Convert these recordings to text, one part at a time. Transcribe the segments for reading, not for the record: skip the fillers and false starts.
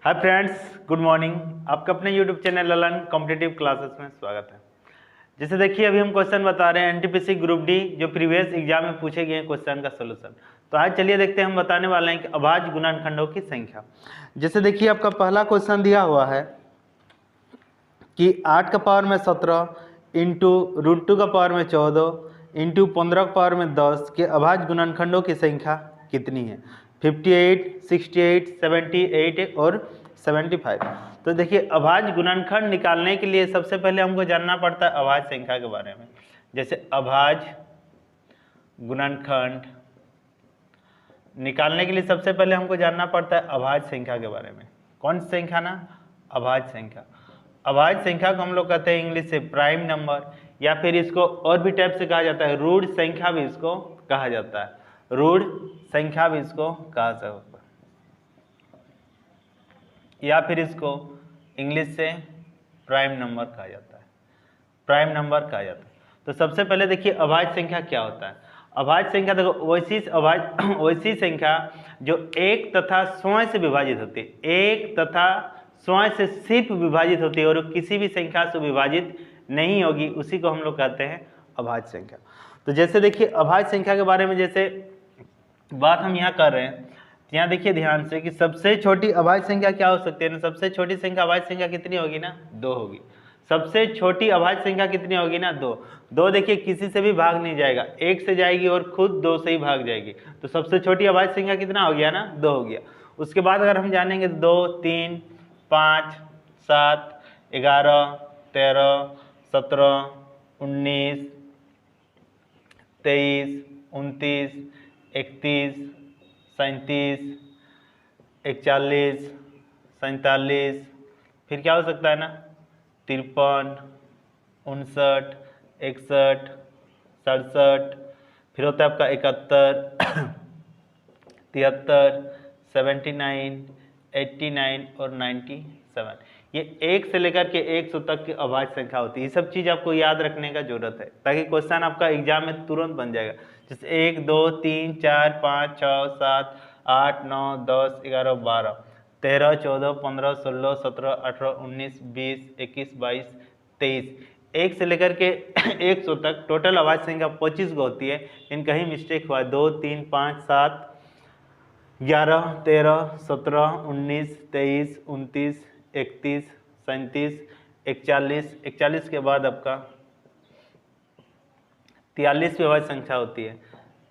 Hi friends, good morning. आपका अपने YouTube channel Lalan competitive classes में स्वागत है। जैसे देखिए अभी हम क्वेश्चन बता रहे हैं एनटीपीसी ग्रुप डी जो प्रीवियस एग्जाम में पूछे गए क्वेश्चन का सोल्यूशन। तो आज चलिए देखते हैं, हम बताने वाले हैं कि अभाज्य गुणनखंडों की संख्या। जैसे देखिए आपका पहला क्वेश्चन दिया हुआ है कि 8 का पावर में 17 इंटू √2 का पावर में 14 इंटू 15 का पावर में 10 के अभाज्य गुणनखंडों की संख्या कितनी है। 58, 68, 78 और 75। तो देखिए अभाज्य गुणनखंड निकालने के लिए सबसे पहले हमको जानना पड़ता है अभाज्य संख्या के बारे में। जैसे अभाज्य गुणनखंड निकालने के लिए सबसे पहले हमको जानना पड़ता है अभाज्य संख्या के बारे में। कौन सी संख्या ना? अभाज्य संख्या। अभाज्य संख्या को हम लोग कहते हैं इंग्लिश से प्राइम नंबर, या फिर इसको और भी टाइप से कहा जाता है ऋण संख्या भी इसको कहा जाता है। ऋण संख्या भी इसको कहा जाता है, या फिर इसको इंग्लिश से प्राइम नंबर कहा जाता है। प्राइम नंबर कहा जाता है। तो सबसे पहले देखिए अभाज्य संख्या क्या होता है। अभाज्य संख्या देखो वैसी संख्या जो एक तथा स्वयं से विभाजित होती है। एक तथा स्वयं से सिर्फ विभाजित होती है और किसी भी संख्या से विभाजित नहीं होगी, उसी को हम लोग कहते हैं अभाज्य संख्या। तो जैसे देखिए अभाज्य संख्या के बारे में जैसे बात हम यहाँ कर रहे हैं, यहाँ देखिए ध्यान से कि सबसे छोटी अभाज्य संख्या क्या हो सकती है ना। सबसे छोटी संख्या अभाज्य संख्या कितनी होगी ना? 2 होगी। सबसे छोटी अभाज्य संख्या कितनी होगी ना? 2। 2 देखिए किसी से भी भाग नहीं जाएगा, 1 से जाएगी और खुद 2 से ही भाग जाएगी। तो सबसे छोटी अभाज्य संख्या कितना हो गया ना? 2 हो गया। उसके बाद अगर हम जानेंगे 2, 3, 5, 7, 11, 13, 17, 19, 23, 29, 31, 37, 41, 47, फिर क्या हो सकता है ना? 53, 59, 61, 67, फिर होता है आपका 71, 73, 79, 89 और 97। ये 1 से लेकर के 100 तक की अभाज्य संख्या होती है। ये सब चीज़ आपको याद रखने का जरूरत है ताकि क्वेश्चन आपका एग्जाम में तुरंत बन जाएगा। जैसे 1, 2, 3, 4, 5, 6, 7, 8, 9, 10, 11, 12, 13, 14, 15, 16, 17, 18, 19, 20, 21, 22, 23। 1 से लेकर के 100 तक टोटल अभाज्य संख्या 25 को होती है। लेकिन कहीं मिस्टेक हुआ है, 2, 3, 5, 7, 11, 13, 17, 19, 23, 29, 31, 37, 41, 41 के बाद आपका 43 भी अभाज्य संख्या होती है।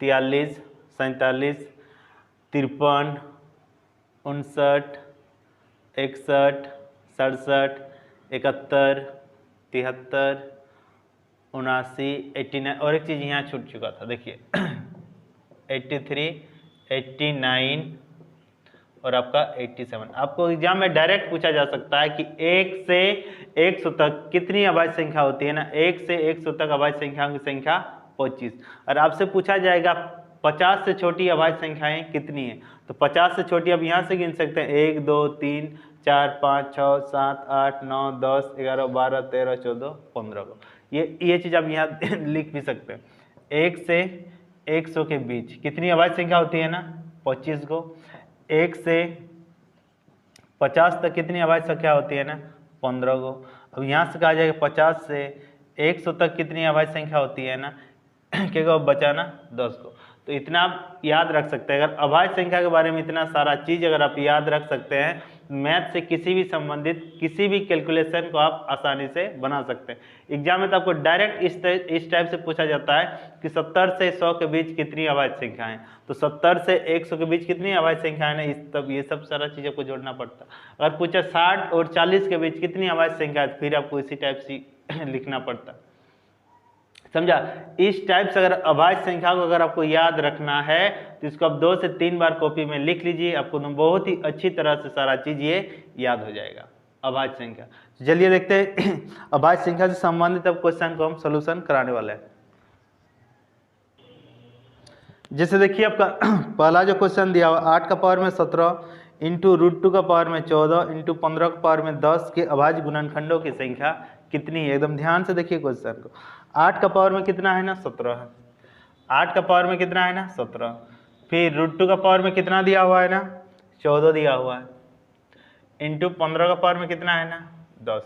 43, 47, 53, 59, 61, 67, 71, 73, 79, 89 और एक चीज़ यहाँ छूट चुका था, देखिए 83, 89 और आपका 87। आपको एग्जाम में डायरेक्ट पूछा जा सकता है कि 1 से 100 तक कितनी अभाज्य संख्या होती है ना। 1 से 100 तक अभाज्य संख्याओं की संख्या 25। और आपसे पूछा जाएगा 50 से छोटी अभाज्य संख्याएं कितनी है। तो 50 से छोटी अब यहाँ से गिन सकते हैं 1, 2, 3, 4, 5, 6, 7, 8, 9, 10, 11, 12, 13, 14, 15 को। ये चीज़ आप यहाँ लिख भी सकते हैं। 1 से 100 के बीच कितनी अभाज्य संख्या होती है ना? 25 को। 1 से 50 तक कितनी अभाज्य संख्या होती है ना? 15 को। अब यहाँ से कहा जाएगा 50 से 100 तक कितनी अभाज्य संख्या होती है ना? क्या बचा ना? 10 को। तो इतना आप याद रख सकते हैं। अगर अभाज्य संख्या के बारे में इतना सारा चीज़ अगर आप याद रख सकते हैं, मैथ से किसी भी संबंधित किसी भी कैलकुलेशन को आप आसानी से बना सकते हैं। एग्जाम में तो आपको डायरेक्ट इस टाइप से पूछा जाता है कि 70 से 100 के बीच कितनी अभाज्य संख्याएं। तो 70 से 100 के बीच कितनी अभाज्य संख्याएं हैं, तब ये सब सारा चीज़ आपको जोड़ना पड़ता है। अगर पूछा 60 और 40 के बीच कितनी अभाज्य संख्या है, फिर आपको इसी टाइप से लिखना पड़ता है। समझा? इस टाइप से अगर अभाज्य संख्या को अगर आपको याद रखना है तो इसको आप 2 से 3 बार कॉपी में लिख लीजिए, आपको बहुत ही अच्छी तरह से सारा चीज ये याद हो जाएगा। अभाज्य संख्या, चलिए देखते हैं अभाज्य संख्या से संबंधित अब क्वेश्चन को हम सोल्यूशन कराने वाले हैं। जैसे देखिए आपका पहला जो क्वेश्चन दिया हुआ 8 का पावर में 17 इंटू √2 का पावर में 14 इंटू 15 का पावर में 10 के अभाज्य गुणनखंडों की संख्या कितनी है। एकदम ध्यान से देखिए क्वेश्चन को। 8 का पावर में कितना है ना? 17 है। 8 का पावर में कितना है ना? 17। फिर √2 का पावर में कितना दिया हुआ है ना? 14 दिया हुआ है। इंटू 15 का पावर में कितना है ना 10,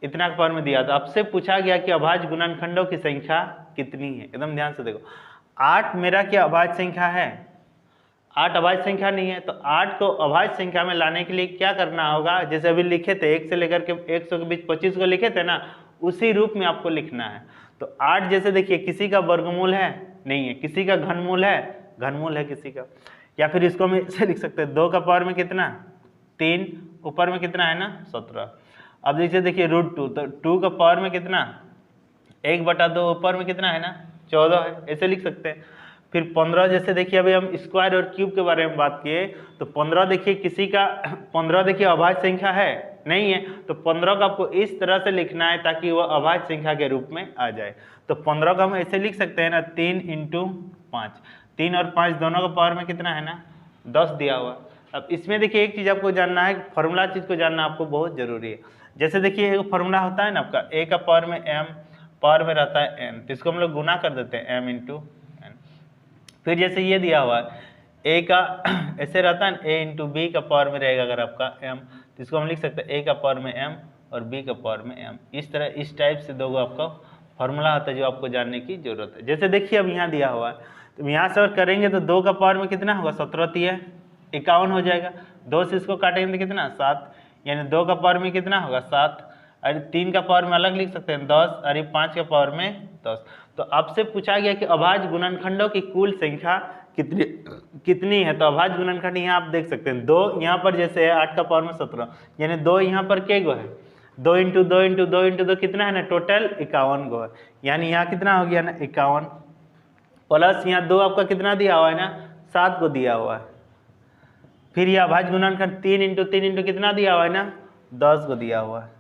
इतना का पावर में दिया। तो आपसे पूछा गया कि अभाज्य गुणनखंडों की संख्या कितनी है। एकदम ध्यान से देखो, 8 मेरा क्या अभाज्य संख्या है? 8 अभाज्य संख्या नहीं है। तो 8 को अभाज्य संख्या में लाने के लिए क्या करना होगा? जैसे अभी लिखे थे 1 से लेकर के 100 के बीच 25 को लिखे थे ना, उसी रूप में आपको लिखना है। तो 8 जैसे देखिए किसी का वर्गमूल है नहीं है, किसी का घनमूल है, घनमूल है किसी का। या फिर इसको हम ऐसे लिख सकते हैं 2 का पावर में कितना 3, ऊपर में कितना है ना 17। अब जैसे देखिए √2, तो 2 का पावर में कितना 1/2, ऊपर में कितना है ना 14 है, ऐसे लिख सकते हैं। फिर 15 जैसे देखिए अभी हम स्क्वायर और क्यूब के बारे में बात किए, तो 15 देखिए किसी का 15 देखिए अभाज्य संख्या है नहीं है, तो 15 का आपको इस तरह से लिखना है ताकि वह अभाज्य संख्या के रूप में आ जाए। तो 15 का हम ऐसे लिख सकते हैं ना 3 × 5, 3 और 5 दोनों का पावर में कितना है ना 10 दिया हुआ। अब इसमें देखिए एक चीज़ आपको जानना है, फॉर्मूला चीज़ को जानना आपको बहुत जरूरी है। जैसे देखिए एक फॉर्मूला होता है ना आपका, a का पावर में m, पावर में रहता है n, तो इसको हम लोग गुना कर देते हैं m × n। फिर जैसे ये दिया हुआ है a का ऐसे रहता है a × b का पावर में रहेगा अगर आपका m, तो इसको हम लिख सकते हैं a का पावर में m और b का पावर में m। इस तरह इस टाइप से दो आपका फॉर्मूला होता है जो आपको जानने की जरूरत है। जैसे देखिए अब यहाँ दिया हुआ है, तो यहाँ से अगर करेंगे तो 2 का पावर में कितना होगा 17 51 हो जाएगा। 2 से इसको काटेंगे तो कितना 7, यानी 2 का पावर में कितना होगा 7। अरे 3 का पावर में अलग लिख सकते हैं 10, अरे 5 का पावर में 10। तो आपसे पूछा गया कि अभाज्य गुणनखंडों की कुल संख्या कितनी है। तो अभाज्य गुणनखंड यहाँ आप देख सकते हैं 2 यहाँ पर जैसे है 8 का पावर में 17, यानी 2 यहाँ पर के गो है 2 × 2 × 2 × 2 कितना है ना टोटल 51 गो है, यानी यहाँ कितना हो गया ना 51, प्लस यहाँ 2 आपका कितना दिया हुआ है ना 7 को दिया हुआ है। फिर यह अभाज्य गुणनखंड 3 × 3 × कितना दिया हुआ है ना 10 को दिया हुआ है।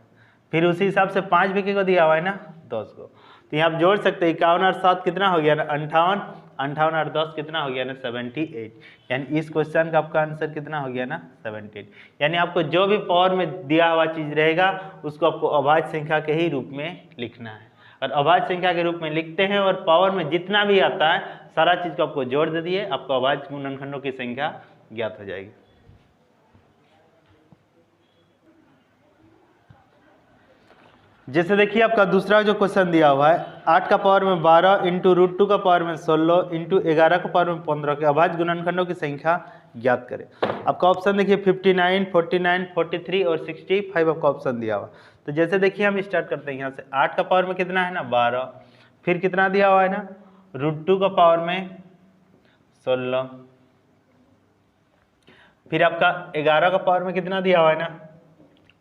फिर उसी हिसाब से 5 भी को दिया हुआ है ना 10 को। तो यहाँ आप जोड़ सकते हैं 51 और 7 कितना हो गया ना 58, 58 और 10 कितना हो गया ना 78, यानी इस क्वेश्चन का आपका आंसर कितना हो गया ना 78। यानी आपको जो भी पावर में दिया हुआ चीज़ रहेगा उसको आपको अभाज्य संख्या के ही रूप में लिखना है। और अभाज्य संख्या के रूप में लिखते हैं और पावर में जितना भी आता है सारा चीज़ को आपको जोड़ दे दिए, आपको अभाज्य गुणनखंडों की संख्या ज्ञात हो जाएगी। जैसे देखिए आपका दूसरा जो क्वेश्चन दिया हुआ है 8 का पावर में 12 × √2 का पावर में 16 × 11 का पावर में 15 के अभाज्य गुणनखंडों की संख्या ज्ञात करें। आपका ऑप्शन देखिए 59, 49, 43 और 65 आपका ऑप्शन दिया हुआ। तो जैसे देखिए हम स्टार्ट करते हैं यहाँ से 8 का पावर में कितना है ना 12, फिर कितना दिया हुआ है ना √2 का पावर में 16, फिर आपका 11 का पावर में कितना दिया हुआ है ना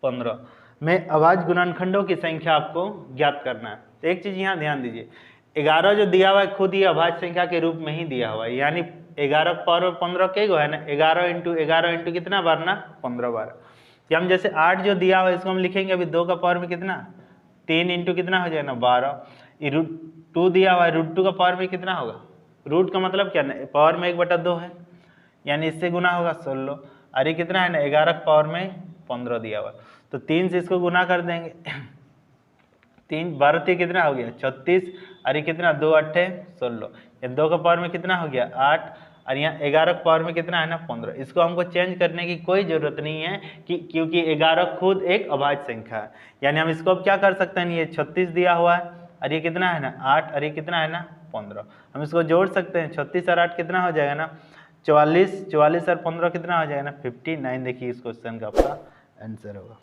15 में अभाज्य गुणनखंडों की संख्या आपको ज्ञात करना है। तो एक चीज़ यहाँ ध्यान दीजिए, 11 जो दिया हुआ है खुद ही अभाज्य संख्या के रूप में ही दिया हुआ है, यानी 11 का पावर में 15 के गो है ना 11 × 11 × कितना बार ना 15 बार। तो हम जैसे 8 जो दिया हुआ है इसको हम लिखेंगे अभी 2 का पावर में कितना 3 × कितना हो जाएगा ना 12, ये √2 दिया हुआ है √2 का पावर में कितना होगा, रूट का मतलब क्या ना पावर में 1/2 है, यानी इससे गुना होगा 16, अरे कितना है ना 11 का पावर में 15 दिया हुआ, तो 3 से इसको गुना कर देंगे 3 12 कितना हो गया 36, अरे कितना 2 8 16, ये 2 का पावर में कितना हो गया 8, और यहाँ 11 का पावर में कितना है ना 15। इसको हमको चेंज करने की कोई ज़रूरत नहीं है क्योंकि 11 खुद एक अभाज्य संख्या है, यानी हम इसको अब क्या कर सकते हैं, ये 36 दिया हुआ है और ये कितना है ना 8, और ये कितना है ना 15, हम इसको जोड़ सकते हैं 36 और 8 कितना हो जाएगा ना 44, 44 और 15 कितना हो जाएगा ना 59। देखिए इस क्वेश्चन का आपका आंसर होगा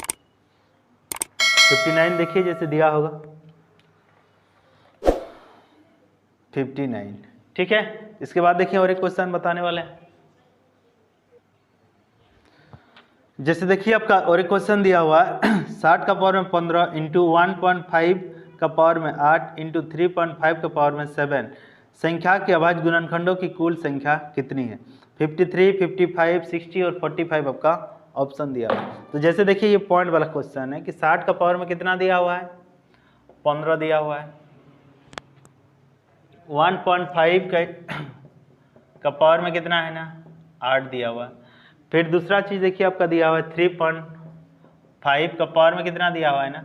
59। देखिए जैसे दिया होगा 59, ठीक है। इसके बाद देखिए और एक क्वेश्चन बताने वाले हैं। जैसे देखिए आपका और एक क्वेश्चन दिया हुआ है 60 का पावर में 15 × 1.5 का पावर में 8 × 3.5 का पावर में 7 संख्या के अभाज्य गुणनखंडों की कुल संख्या कितनी है। 53, 55, 60 और 45 आपका ऑप्शन दिया हुआ है। तो जैसे देखिए ये पॉइंट वाला क्वेश्चन है कि 60 का पावर में कितना दिया हुआ है 15 दिया हुआ है, 1.5 का पावर में कितना है ना 8 दिया हुआ है। फिर दूसरा चीज़ देखिए आपका दिया हुआ है 3.5 का पावर में कितना दिया हुआ है ना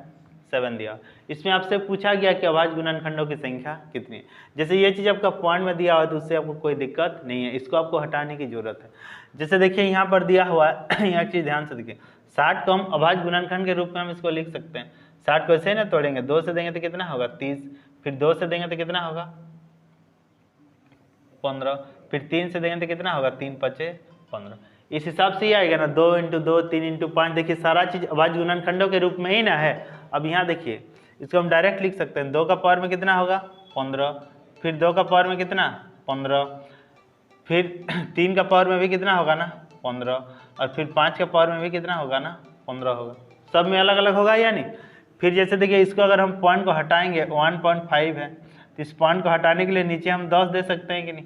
7 दिया हुआ। इसमें आपसे पूछा गया कि अभाज्य गुणनखंडों की संख्या कितनी है। जैसे ये चीज़ आपका पॉइंट में दिया हुआ है तो उससे आपको कोई दिक्कत नहीं है, इसको आपको हटाने की जरूरत है। जैसे देखिए यहाँ पर दिया हुआ है यहाँ चीज़ ध्यान से देखिए 60 को हम अभाज्य गुणनखंड के रूप में हम इसको लिख सकते हैं। 60 को ऐसे ही ना तोड़ेंगे, 2 से देंगे तो कितना होगा 30, फिर 2 से देंगे तो कितना होगा 15, फिर 3 से देंगे तो कितना होगा 3 पचे 15। इस हिसाब से ही आएगा ना, 2 × 2 3 × 5। देखिए सारा चीज अभाज्य गुणनखंडों के रूप में ही ना है। अब यहाँ देखिए इसको हम डायरेक्ट लिख सकते हैं, 2 का पावर में कितना होगा 15, फिर 2 का पावर में कितना 15, फिर 3 का पावर में भी कितना होगा ना 15, और फिर 5 का पावर में भी कितना होगा ना 15 होगा। सब में अलग अलग होगा या नहीं। फिर जैसे देखिए इसको अगर हम पॉइंट को हटाएंगे 1.5 है, तो इस पॉइंट को हटाने के लिए नीचे हम 10 दे सकते हैं कि नहीं,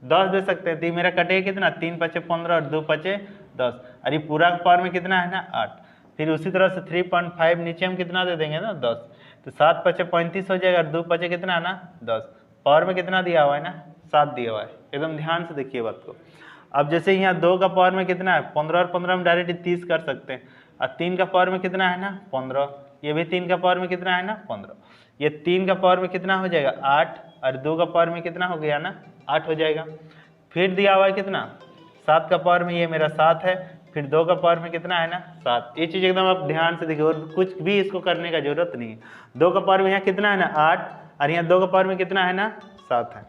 10 दे सकते हैं। तो मेरा कटेगा कितना 3 पचे 15 और 2 पचे 10, और ये पूरा पावर में कितना है ना 8। फिर उसी तरह से 3.5 नीचे हम कितना दे देंगे ना 10, तो 7 पचे 35 हो जाएगा, और 2 पचे कितना है ना 10। पावर में कितना दिया हुआ है ना 7 दिया हुआ है। एकदम ध्यान से देखिए बात को। अब जैसे यहाँ 2 का पावर में कितना है 15 और 15 हम डायरेक्ट 30 कर सकते हैं, और 3 का पावर में कितना है ना 15, ये भी 3 का पावर में कितना है ना 15, ये 3 का पावर में कितना हो जाएगा 8, और 2 का पावर में कितना हो गया ना 8 हो जाएगा। फिर दिया हुआ है कितना 7 का पावर में, ये मेरा 7 है, फिर 2 का पावर में कितना है ना 7। ये चीज़ एकदम आप ध्यान से देखिए, और कुछ भी इसको करने का जरूरत नहीं है। 2 का पावर में यहाँ कितना है ना 8, और यहाँ 2 का पावर में कितना है ना 7 है।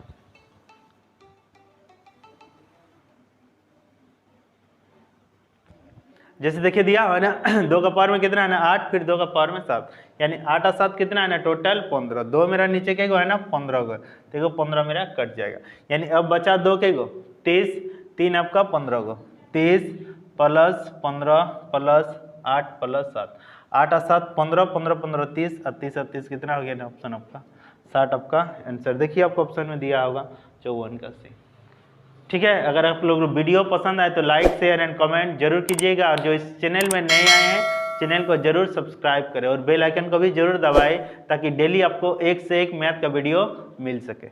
जैसे देखिए दिया हुआ है ना 2 का पावर में कितना है ना 8, फिर 2 का पावर में 7, यानी 8 और 7 कितना है ना टोटल 15। 2 मेरा नीचे के गो है ना 15 गो, देखो 15 मेरा कट जाएगा, यानी अब बचा 2 के गो 30, 3 आपका 15 गो, 30 प्लस 15 प्लस 8 प्लस 7, 8 और 7 15, 15 15 30, और 30 और 30 कितना हो गया ना ऑप्शन आपका 60 आपका आंसर। देखिए आपको ऑप्शन में दिया होगा 54 का सी। ठीक है, अगर आप लोग वीडियो पसंद आए तो लाइक शेयर एंड कमेंट जरूर कीजिएगा, और जो इस चैनल में नए आए हैं चैनल को जरूर सब्सक्राइब करें, और बेल आइकन को भी जरूर दबाएं ताकि डेली आपको एक से एक मैथ का वीडियो मिल सके।